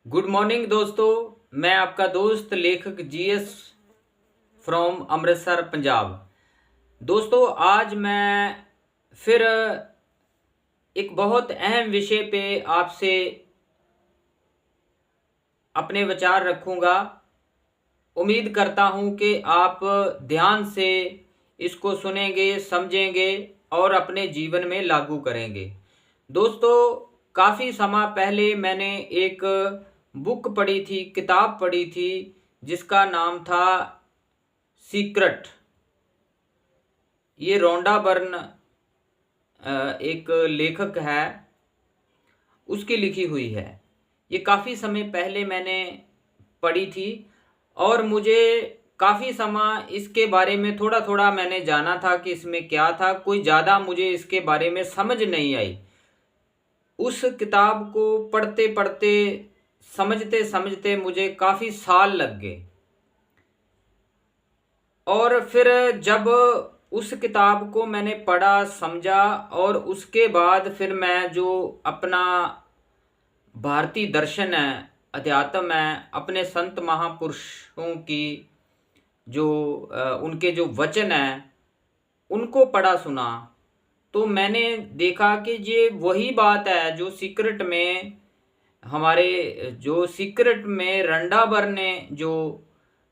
Good morning दोस्तों। मैं आपका दोस्त लेखक जीएस फ्रॉम अमृतसर पंजाब। दोस्तों आज मैं फिर एक बहुत अहम विषय पे आपसे अपने विचार रखूंगा। उम्मीद करता हूं कि आप ध्यान से इसको सुनेंगे, समझेंगे और अपने जीवन में लागू करेंगे। दोस्तों काफ़ी समय पहले मैंने एक बुक पढ़ी थी, किताब पढ़ी थी, जिसका नाम था सीक्रेट। ये रोंडा बर्न एक लेखक है, उसकी लिखी हुई है। ये काफ़ी समय पहले मैंने पढ़ी थी और मुझे काफ़ी समय इसके बारे में थोड़ा थोड़ा मैंने जाना था कि इसमें क्या था। कोई ज़्यादा मुझे इसके बारे में समझ नहीं आई। उस किताब को पढ़ते पढ़ते, समझते समझते मुझे काफ़ी साल लग गए। और फिर जब उस किताब को मैंने पढ़ा, समझा और उसके बाद फिर मैं जो अपना भारतीय दर्शन है, अध्यात्म है, अपने संत महापुरुषों की जो उनके जो वचन हैं उनको पढ़ा सुना, तो मैंने देखा कि ये वही बात है जो सीक्रेट में रंडाबर ने जो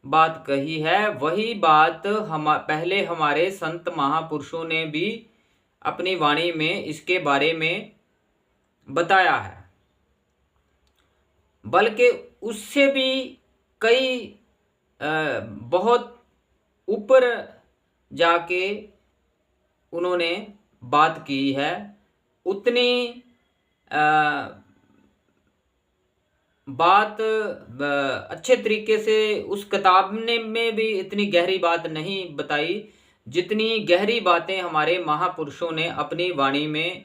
बात कही है, वही बात हम पहले हमारे संत महापुरुषों ने भी अपनी वाणी में इसके बारे में बताया है। बल्कि उससे भी कई बहुत ऊपर जाके उन्होंने बात की है। उतनी बात अच्छे तरीके से उस किताब ने में भी इतनी गहरी बात नहीं बताई जितनी गहरी बातें हमारे महापुरुषों ने अपनी वाणी में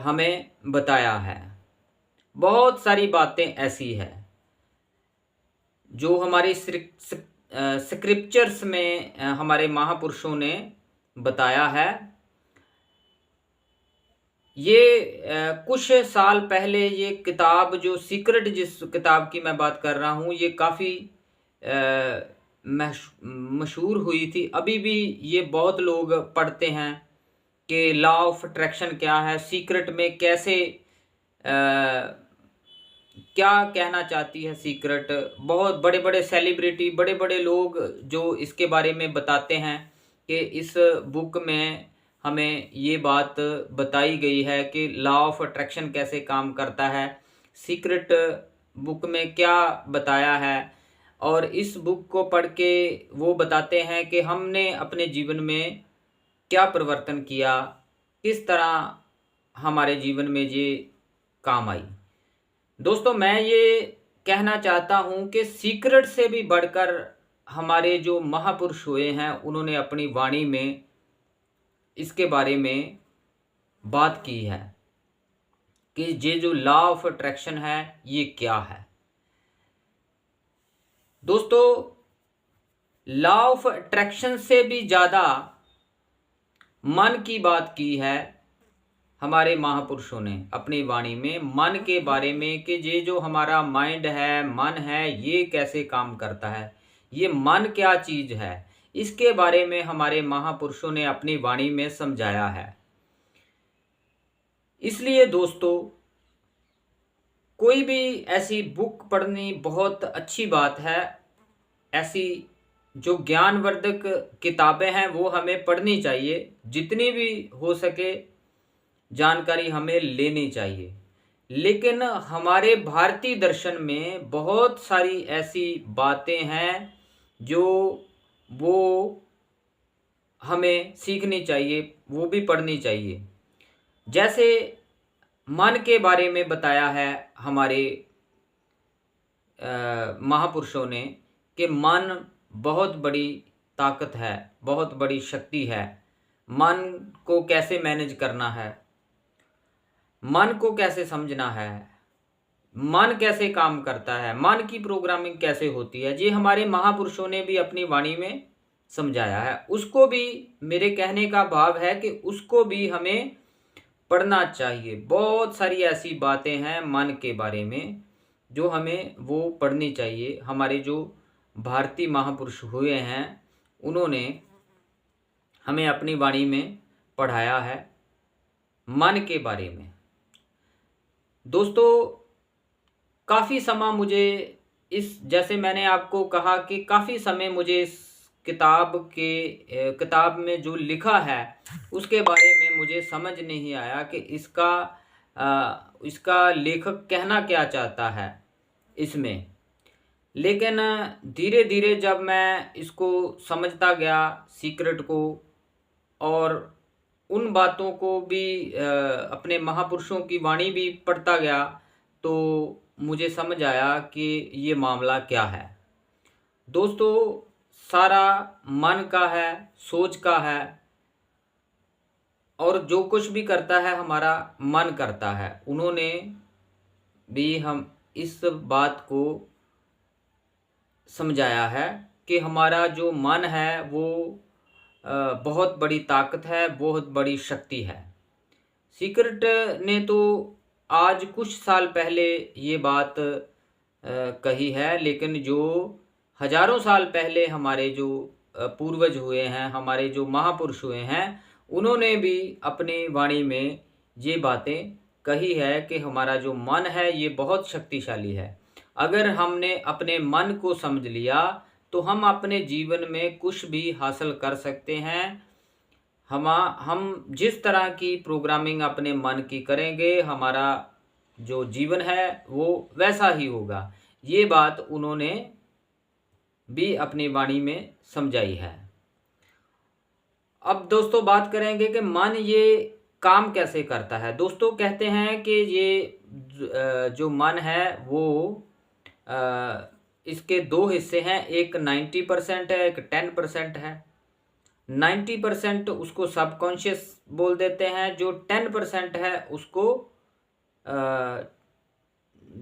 हमें बताया है। बहुत सारी बातें ऐसी है जो हमारी स्क्रिप्चर्स में हमारे महापुरुषों ने बताया है। ये कुछ साल पहले ये किताब जो सीक्रेट, जिस किताब की मैं बात कर रहा हूँ, ये काफ़ी मशहूर हुई थी। अभी भी ये बहुत लोग पढ़ते हैं कि लॉ ऑफ अट्रैक्शन क्या है, सीक्रेट में कैसे क्या कहना चाहती है सीक्रेट। बहुत बड़े बड़े सेलिब्रिटी, बड़े बड़े लोग जो इसके बारे में बताते हैं कि इस बुक में हमें ये बात बताई गई है कि लॉ ऑफ अट्रैक्शन कैसे काम करता है, सीक्रेट बुक में क्या बताया है। और इस बुक को पढ़ के वो बताते हैं कि हमने अपने जीवन में क्या परिवर्तन किया, किस तरह हमारे जीवन में ये काम आई। दोस्तों मैं ये कहना चाहता हूँ कि सीक्रेट से भी बढ़कर हमारे जो महापुरुष हुए हैं उन्होंने अपनी वाणी में इसके बारे में बात की है कि ये जो लॉ ऑफ अट्रैक्शन है ये क्या है। दोस्तों लॉ ऑफ अट्रैक्शन से भी ज़्यादा मन की बात की है हमारे महापुरुषों ने अपनी वाणी में। मन के बारे में कि ये जो हमारा माइंड है, मन है, ये कैसे काम करता है, ये मन क्या चीज़ है, इसके बारे में हमारे महापुरुषों ने अपनी वाणी में समझाया है। इसलिए दोस्तों कोई भी ऐसी बुक पढ़नी बहुत अच्छी बात है। ऐसी जो ज्ञानवर्धक किताबें हैं वो हमें पढ़नी चाहिए, जितनी भी हो सके जानकारी हमें लेनी चाहिए। लेकिन हमारे भारतीय दर्शन में बहुत सारी ऐसी बातें हैं जो वो हमें सीखनी चाहिए, वो भी पढ़नी चाहिए। जैसे मन के बारे में बताया है हमारे महापुरुषों ने कि मन बहुत बड़ी ताकत है, बहुत बड़ी शक्ति है। मन को कैसे मैनेज करना है, मन को कैसे समझना है, मन कैसे काम करता है, मन की प्रोग्रामिंग कैसे होती है, ये हमारे महापुरुषों ने भी अपनी वाणी में समझाया है। उसको भी, मेरे कहने का भाव है कि उसको भी हमें पढ़ना चाहिए। बहुत सारी ऐसी बातें हैं मन के बारे में जो हमें वो पढ़नी चाहिए। हमारे जो भारतीय महापुरुष हुए हैं उन्होंने हमें अपनी वाणी में पढ़ाया है मन के बारे में। दोस्तों, काफ़ी समय मुझे जैसे मैंने आपको कहा कि काफ़ी समय मुझे इस किताब में जो लिखा है उसके बारे में मुझे समझ नहीं आया कि इसका लेखक कहना क्या चाहता है इसमें। लेकिन धीरे धीरे जब मैं इसको समझता गया सीक्रेट को, और उन बातों को भी अपने महापुरुषों की वाणी भी पढ़ता गया, तो मुझे समझ आया कि ये मामला क्या है। दोस्तों, सारा मन का है, सोच का है, और जो कुछ भी करता है हमारा मन करता है। उन्होंने भी हम इस बात को समझाया है कि हमारा जो मन है वो बहुत बड़ी ताकत है, बहुत बड़ी शक्ति है। सीक्रेट ने तो आज कुछ साल पहले ये बात कही है, लेकिन जो हजारों साल पहले हमारे जो पूर्वज हुए हैं, हमारे जो महापुरुष हुए हैं, उन्होंने भी अपनी वाणी में ये बातें कही है कि हमारा जो मन है ये बहुत शक्तिशाली है। अगर हमने अपने मन को समझ लिया तो हम अपने जीवन में कुछ भी हासिल कर सकते हैं। हम जिस तरह की प्रोग्रामिंग अपने मन की करेंगे, हमारा जो जीवन है वो वैसा ही होगा। ये बात उन्होंने भी अपनी वाणी में समझाई है। अब दोस्तों बात करेंगे कि मन ये काम कैसे करता है। दोस्तों कहते हैं कि ये जो मन है वो इसके दो हिस्से हैं, एक 90% है, एक 10% है। 90% उसको सबकॉन्शियस बोल देते हैं, जो 10% है उसको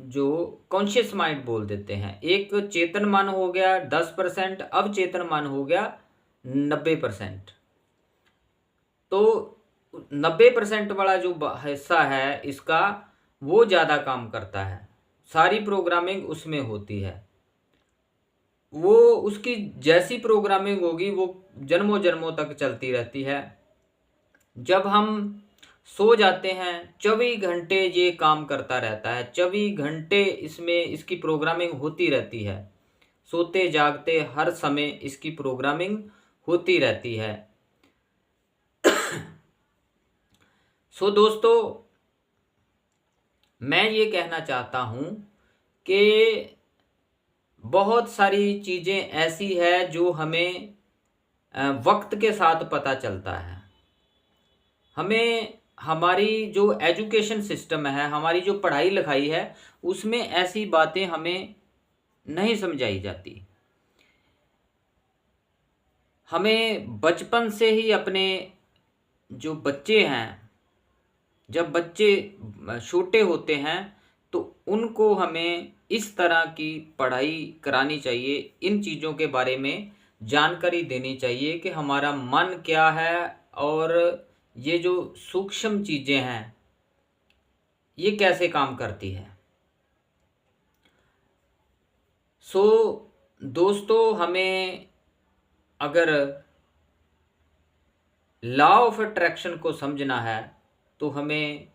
जो कॉन्शियस माइंड बोल देते हैं। एक चेतन मन हो गया 10%, अवचेतन मन हो गया 90%। तो 90% वाला जो हिस्सा है इसका, वो ज़्यादा काम करता है, सारी प्रोग्रामिंग उसमें होती है। वो उसकी जैसी प्रोग्रामिंग होगी वो जन्मों जन्मों तक चलती रहती है। जब हम सो जाते हैं 24 घंटे ये काम करता रहता है, 24 घंटे इसमें इसकी प्रोग्रामिंग होती रहती है। सोते जागते हर समय इसकी प्रोग्रामिंग होती रहती है। सो दोस्तों, मैं ये कहना चाहता हूँ कि बहुत सारी चीज़ें ऐसी है जो हमें वक्त के साथ पता चलता है। हमें हमारी जो एजुकेशन सिस्टम है, हमारी जो पढ़ाई लिखाई है, उसमें ऐसी बातें हमें नहीं समझाई जाती। हमें बचपन से ही अपने जो बच्चे हैं, जब बच्चे छोटे होते हैं तो उनको हमें इस तरह की पढ़ाई करानी चाहिए, इन चीज़ों के बारे में जानकारी देनी चाहिए कि हमारा मन क्या है और ये जो सूक्ष्म चीज़ें हैं ये कैसे काम करती है। सो दोस्तों, हमें अगर लॉ ऑफ अट्रैक्शन को समझना है तो हमें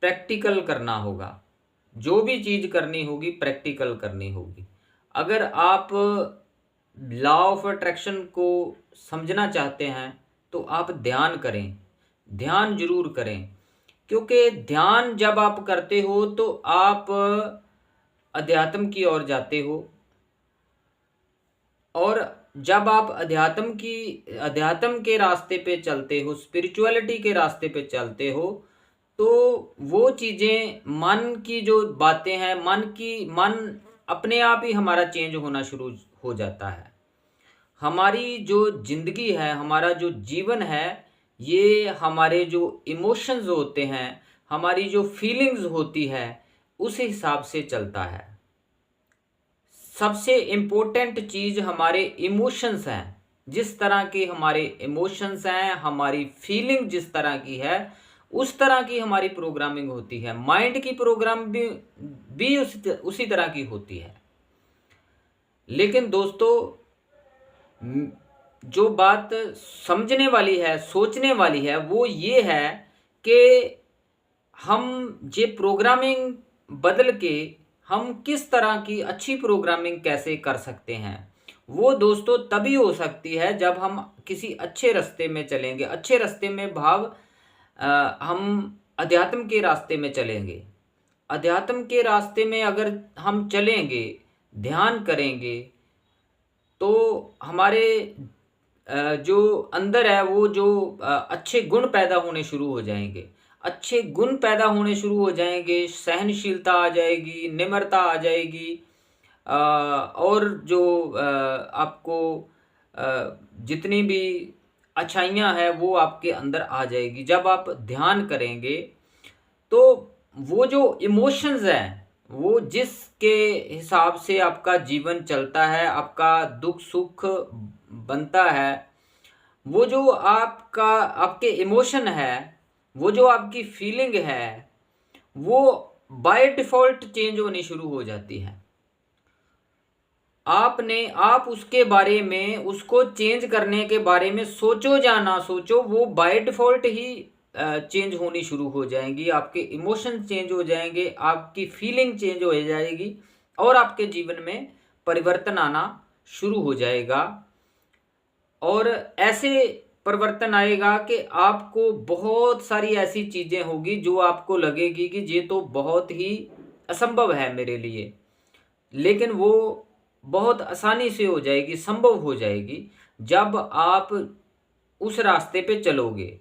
प्रैक्टिकल करना होगा। जो भी चीज़ करनी होगी प्रैक्टिकल करनी होगी। अगर आप लॉ ऑफ अट्रैक्शन को समझना चाहते हैं तो आप ध्यान करें, ध्यान जरूर करें, क्योंकि ध्यान जब आप करते हो तो आप अध्यात्म की ओर जाते हो, और जब आप अध्यात्म के रास्ते पे चलते हो, स्पिरिचुअलिटी के रास्ते पे चलते हो, तो वो चीज़ें, मन की जो बातें हैं, मन अपने आप ही हमारा चेंज होना शुरू हो जाता है। हमारी जो जिंदगी है, हमारा जो जीवन है, ये हमारे जो इमोशंस होते हैं, हमारी जो फीलिंग्स होती है, उस हिसाब से चलता है। सबसे इम्पोर्टेंट चीज़ हमारे इमोशंस हैं। जिस तरह के हमारे इमोशंस हैं, हमारी फीलिंग जिस तरह की है, उस तरह की हमारी प्रोग्रामिंग होती है। माइंड की प्रोग्राम भी उसी तरह की होती है। लेकिन दोस्तों, जो बात समझने वाली है, सोचने वाली है, वो ये है कि हम ये प्रोग्रामिंग बदल के हम किस तरह की अच्छी प्रोग्रामिंग कैसे कर सकते हैं। वो दोस्तों तभी हो सकती है जब हम किसी अच्छे रास्ते में चलेंगे। अच्छे रास्ते में भाव हम अध्यात्म के रास्ते में चलेंगे। अध्यात्म के रास्ते में अगर हम चलेंगे, ध्यान करेंगे, तो हमारे जो अंदर है वो जो अच्छे गुण पैदा होने शुरू हो जाएंगे। अच्छे गुण पैदा होने शुरू हो जाएंगे, सहनशीलता आ जाएगी, निम्रता आ जाएगी, और जो आपको जितनी भी अच्छाइयाँ हैं वो आपके अंदर आ जाएगी। जब आप ध्यान करेंगे तो वो जो इमोशंस हैं, वो जिसके हिसाब से आपका जीवन चलता है, आपका दुख सुख बनता है, वो जो आपका आपके इमोशन है, वो जो आपकी फीलिंग है, वो बाय डिफ़ॉल्ट चेंज होनी शुरू हो जाती है। आप उसके बारे में, उसको चेंज करने के बारे में सोचो या ना सोचो, वो बाय डिफ़ॉल्ट ही चेंज होनी शुरू हो जाएंगी। आपके इमोशन चेंज हो जाएंगे, आपकी फीलिंग चेंज हो जाएगी, और आपके जीवन में परिवर्तन आना शुरू हो जाएगा। और ऐसे परिवर्तन आएगा कि आपको बहुत सारी ऐसी चीज़ें होगी जो आपको लगेगी कि ये तो बहुत ही असंभव है मेरे लिए, लेकिन वो बहुत आसानी से हो जाएगी, संभव हो जाएगी जब आप उस रास्ते पे चलोगे,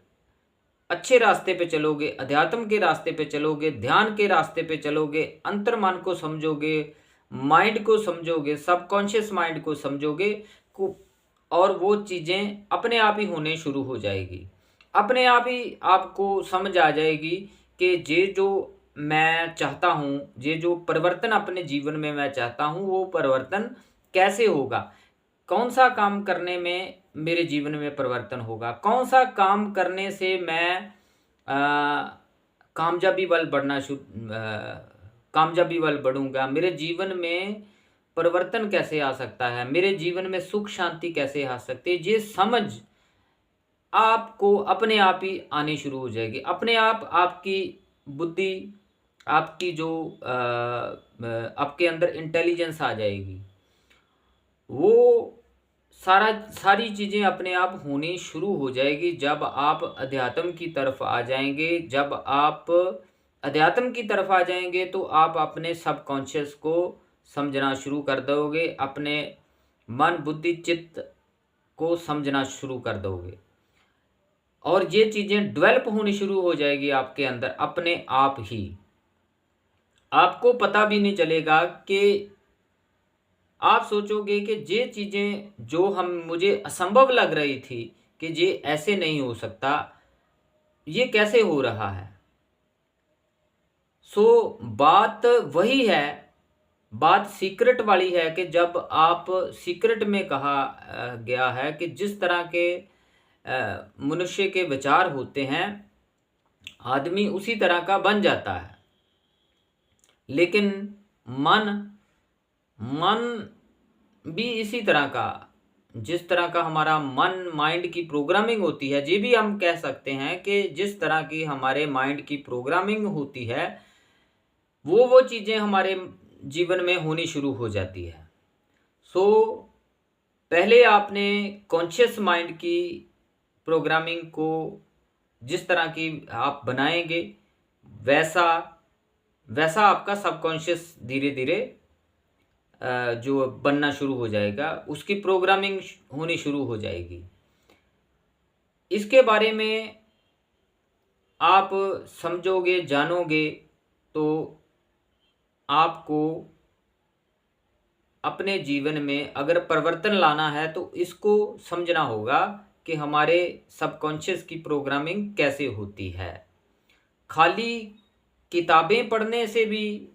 अच्छे रास्ते पे चलोगे, अध्यात्म के रास्ते पे चलोगे, ध्यान के रास्ते पे चलोगे, अंतर्मन को समझोगे, माइंड को समझोगे, सबकॉन्शियस माइंड को समझोगे और वो चीज़ें अपने आप ही होने शुरू हो जाएगी। अपने आप ही आपको समझ आ जाएगी कि ये जो मैं चाहता हूँ, ये जो परिवर्तन अपने जीवन में मैं चाहता हूँ, वो परिवर्तन कैसे होगा, कौन सा काम करने में मेरे जीवन में परिवर्तन होगा, कौन सा काम करने से मैं कामयाबी वाल कामयाबी वाल बढ़ूंगा, मेरे जीवन में परिवर्तन कैसे आ सकता है, मेरे जीवन में सुख शांति कैसे आ सकती है। ये समझ आपको अपने आप ही आनी शुरू हो जाएगी। अपने आप आपकी बुद्धि, आपकी जो आपके अंदर इंटेलिजेंस आ जाएगी। वो सारी चीज़ें अपने आप होनी शुरू हो जाएगी जब आप अध्यात्म की तरफ आ जाएंगे। जब आप अध्यात्म की तरफ आ जाएंगे तो आप अपने सबकॉन्शियस को समझना शुरू कर दोगे, अपने मन बुद्धि चित्त को समझना शुरू कर दोगे, और ये चीज़ें डेवलप होनी शुरू हो जाएगी आपके अंदर अपने आप ही। आपको पता भी नहीं चलेगा कि आप सोचोगे कि ये चीज़ें जो मुझे असंभव लग रही थी कि ये ऐसे नहीं हो सकता, ये कैसे हो रहा है। बात वही है, बात सीक्रेट वाली है कि जब आप सीक्रेट में कहा गया है कि जिस तरह के मनुष्य के विचार होते हैं, आदमी उसी तरह का बन जाता है। लेकिन मन भी इसी तरह का, जिस तरह का हमारा मन माइंड की प्रोग्रामिंग होती है, ये भी हम कह सकते हैं कि जिस तरह की हमारे माइंड की प्रोग्रामिंग होती है, वो चीज़ें हमारे जीवन में होनी शुरू हो जाती है। पहले आपने कॉन्शियस माइंड की प्रोग्रामिंग को जिस तरह की आप बनाएंगे, वैसा आपका सबकॉन्शियस धीरे धीरे जो बनना शुरू हो जाएगा, उसकी प्रोग्रामिंग होनी शुरू हो जाएगी। इसके बारे में आप समझोगे, जानोगे, तो आपको अपने जीवन में अगर परिवर्तन लाना है तो इसको समझना होगा कि हमारे सबकॉन्शियस की प्रोग्रामिंग कैसे होती है। खाली किताबें पढ़ने से भी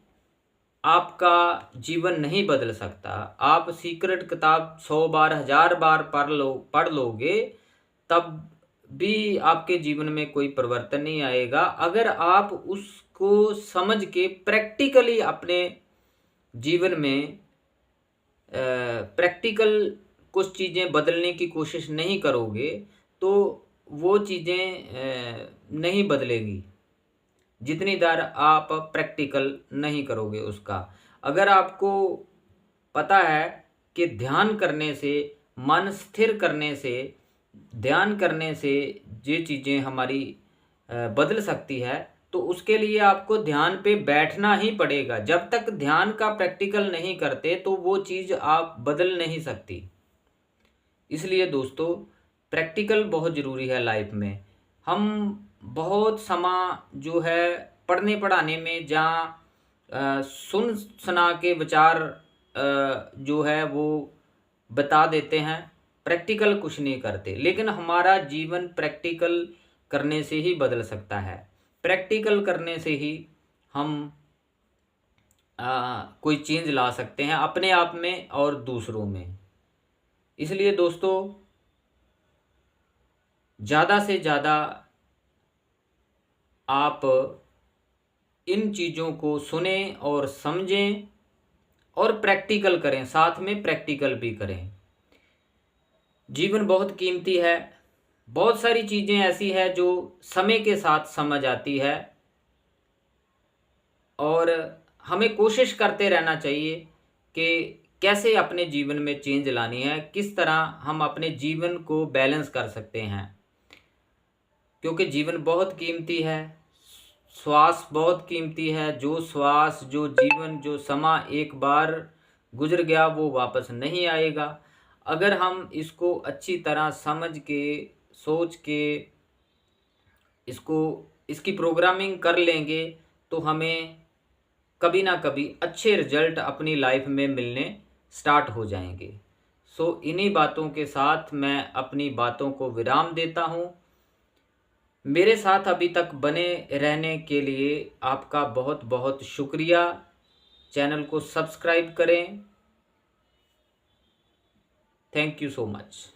आपका जीवन नहीं बदल सकता। आप सीक्रेट किताब 100 बार 1000 बार पढ़ लोगे, तब भी आपके जीवन में कोई परिवर्तन नहीं आएगा अगर आप उसको समझ के प्रैक्टिकली अपने जीवन में प्रैक्टिकल कुछ चीज़ें बदलने की कोशिश नहीं करोगे तो वो चीज़ें नहीं बदलेगी जितनी देर आप प्रैक्टिकल नहीं करोगे उसका। अगर आपको पता है कि ध्यान करने से, मन स्थिर करने से, ध्यान करने से ये चीज़ें हमारी बदल सकती है, तो उसके लिए आपको ध्यान पे बैठना ही पड़ेगा। जब तक ध्यान का प्रैक्टिकल नहीं करते तो वो चीज़ आप बदल नहीं सकती। इसलिए दोस्तों प्रैक्टिकल बहुत ज़रूरी है लाइफ में। हम बहुत समय जो है पढ़ने पढ़ाने में जहाँ सुन सुना के विचार जो है वो बता देते हैं, प्रैक्टिकल कुछ नहीं करते। लेकिन हमारा जीवन प्रैक्टिकल करने से ही बदल सकता है। प्रैक्टिकल करने से ही हम कोई चेंज ला सकते हैं अपने आप में और दूसरों में। इसलिए दोस्तों ज़्यादा से ज़्यादा आप इन चीज़ों को सुने और समझें और प्रैक्टिकल करें, साथ में प्रैक्टिकल भी करें। जीवन बहुत कीमती है। बहुत सारी चीज़ें ऐसी है जो समय के साथ समझ आती है और हमें कोशिश करते रहना चाहिए कि कैसे अपने जीवन में चेंज लानी है, किस तरह हम अपने जीवन को बैलेंस कर सकते हैं। क्योंकि जीवन बहुत कीमती है, श्वास बहुत कीमती है। जो श्वास, जो जीवन, जो समय एक बार गुजर गया वो वापस नहीं आएगा। अगर हम इसको अच्छी तरह समझ के, सोच के इसकी प्रोग्रामिंग कर लेंगे तो हमें कभी ना कभी अच्छे रिजल्ट अपनी लाइफ में मिलने स्टार्ट हो जाएंगे। इन्हीं बातों के साथ मैं अपनी बातों को विराम देता हूँ। मेरे साथ अभी तक बने रहने के लिए आपका बहुत बहुत शुक्रिया। चैनल को सब्सक्राइब करें। Thank you so much.